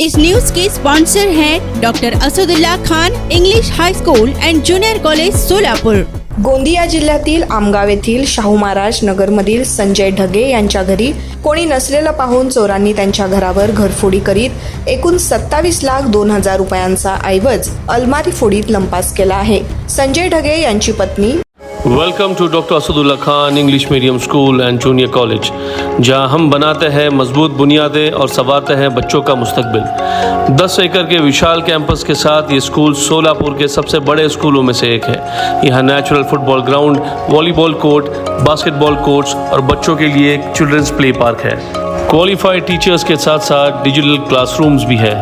इस news के sponsor हैं doctor Asadullah Khan English high school and junior college Solapur. Gondia जिल्ह्यातील आमगाव येथील शाहू महाराज नगरमधील संजय ढगे यांच्या घरी कोणी नसलेलं पाहून चोरांनी त्यांच्या घरावर घरफोडी करीत एकूण 27,02,000 रुपयांचा ऐवज अलमारी फोडीत लंपास केला आहे। संजय ढगे यांची पत्नी welcome to doctor Asadullah Khan English medium school and junior college, जहां हम बनाते हैं मजबूत बुनियादें और संवारते हैं बच्चों का मुस्तकबिल। 10 एकड़ के विशाल कैंपस के साथ ये स्कूल सोलापुर के सबसे बड़े स्कूलों में से एक है। यहाँ natural football ground, volleyball court, basketball courts और बच्चों के लिए एक चिल्ड्रंस प्ले पार्क है। क्वालिफाइड टीचर्स के साथ साथ डिजिटल क्लासरूम्स भी है।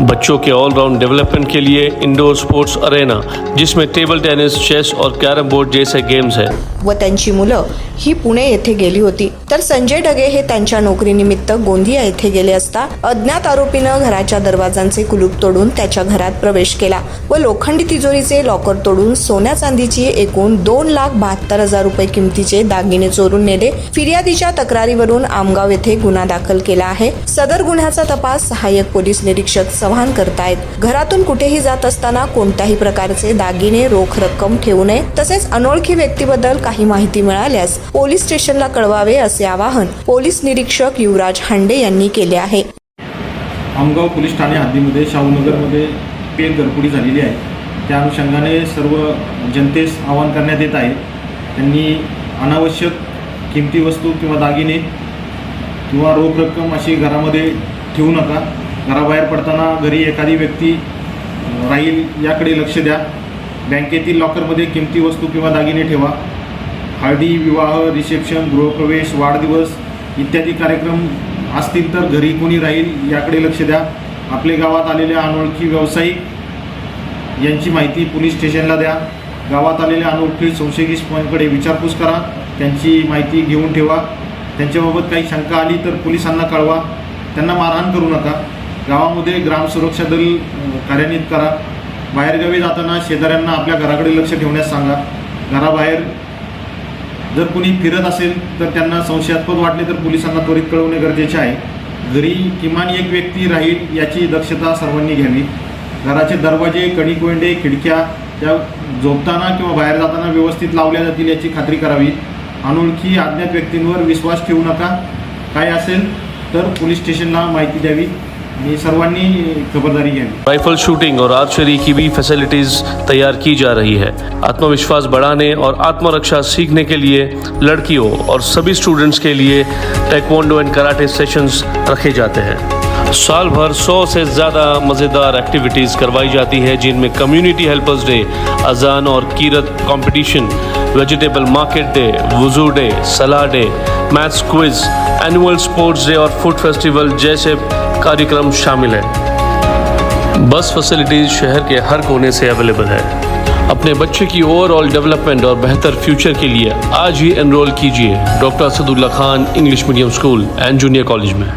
बच्चों के ऑलराउंड डेवलपमेंट के लिए इंडोर स्पोर्ट्स अरेना, जिसमें टेबल टेनिस, चेस और कैरम बोर्ड जैसे गेम्स हैं। व त्यांची मुलं ही पुणे येथे गेली होती, तर संजय ढगे हे त्यांच्या नोकरीनिमित्त गोंदिया येथे गेले असता अज्ञात आरोपीनं घराच्या दरवाजांचे कुलूप तोडून त्याच्या घरात प्रवेश केला व लोखंडी तिजोरीचे लॉकर तोडून सोन्या चांदीची एकूण 2,72,000 रुपये किमतीचे दागिने चोरून नेले। फिर्यादीच्या तक्रारीवरून आमगाव येथे गुन्हा दाखल केला आहे। सदर गुन्ह्याचा तपास सहाय्यक पोलीस निरीक्षक चव्हाण करतायत। घरातून कुठेही जात असताना कोणत्याही प्रकारचे दागिने, रोख रक्कम ठेवू नये, तसेच अनोळखी व्यक्तीबद्दल काही माहिती मिळाल्यास पोलीस स्टेशनला कळवावे असे आवाहन पोलीस निरीक्षक युवराज हांडे यांनी केले आहे। आमगाव पोलीस ठाणे हद्दीमध्ये शाहूनगरमध्ये पेन घरफोडी झालेली आहे। त्या अनुषंगाने सर्व जनतेस आवाहन करण्यात येत आहे, त्यांनी अनावश्यक किमती वस्तू किंवा दागिने किंवा रोख रक्कम अशी घरामध्ये ठेवू नका। घराबाहेर पडताना घरी एखादी व्यक्ती राहील याकडे लक्ष द्या। बँकेतील लॉकरमध्ये किमती वस्तू किंवा दागिने ठेवा। हळदी, विवाह, रिसेप्शन, गृहप्रवेश, वाढदिवस इत्यादी कार्यक्रम असतील तर घरी कोणी राहील याकडे लक्ष द्या। आपल्या गावात आलेल्या अनोळखी व्यावसायिक यांची माहिती पोलीस स्टेशनला द्या। गावात आलेल्या अनोळखी संशयितांकडे विचारपूस करा, त्यांची माहिती घेऊन ठेवा। त्यांच्याबाबत काही शंका आली तर पोलिसांना कळवा। त्यांना मारहाण करू नका। गावामध्ये ग्राम सुरक्षा दल कार्यान्वित करा। बाहेरगावी जाताना शेजाऱ्यांना आपल्या घराकडे लक्ष ठेवण्यास सांगा। घराबाहेर जर कोणी फिरत असेल तर त्यांना संशयास्पद वाटले तर पोलिसांना त्वरित कळवणे गरजेचे आहे। घरी किमान एक व्यक्ती राहील याची दक्षता सर्वांनी घ्यावी। घराचे दरवाजे, कडी कोंडे, खिडक्या या झोपताना किंवा बाहेर जाताना व्यवस्थित लावल्या जातील याची खात्री करावी। अनोळखी अज्ञात व्यक्तींवर विश्वास ठेवू नका। काय असेल तर पोलीस स्टेशनला माहिती द्यावी आणि सर्वांनी खबरदारी घ्यावी। राइफल शूटिंग और आर्चरी की भी फैसिलिटीज तैयार की जा रही है। आत्मविश्वास बढ़ाने और आत्मरक्षा सीखने के लिए लड़कियों और सभी स्टूडेंट्स के लिए टेक्वांडो एंड कराटे सेशंस रखे जाते हैं। साल भर 100 से ज़्यादा मज़ेदार एक्टिविटीज़ करवाई जाती है, जिनमें कम्युनिटी हेल्पर्स डे, अजान और कीरत कंपटीशन, वेजिटेबल मार्केट डे, वुजू डे, सलाह day, maths quiz, annual sports day और फूड फेस्टिवल जैसे कार्यक्रम शामिल है। बस फैसिलिटीज शहर के हर कोने से अवेलेबल है। अपने बच्चे की ओवरऑल डेवलपमेंट और बेहतर फ्यूचर के लिए आज ही एनरोल कीजिए doctor Asadullah Khan English medium school and junior college में।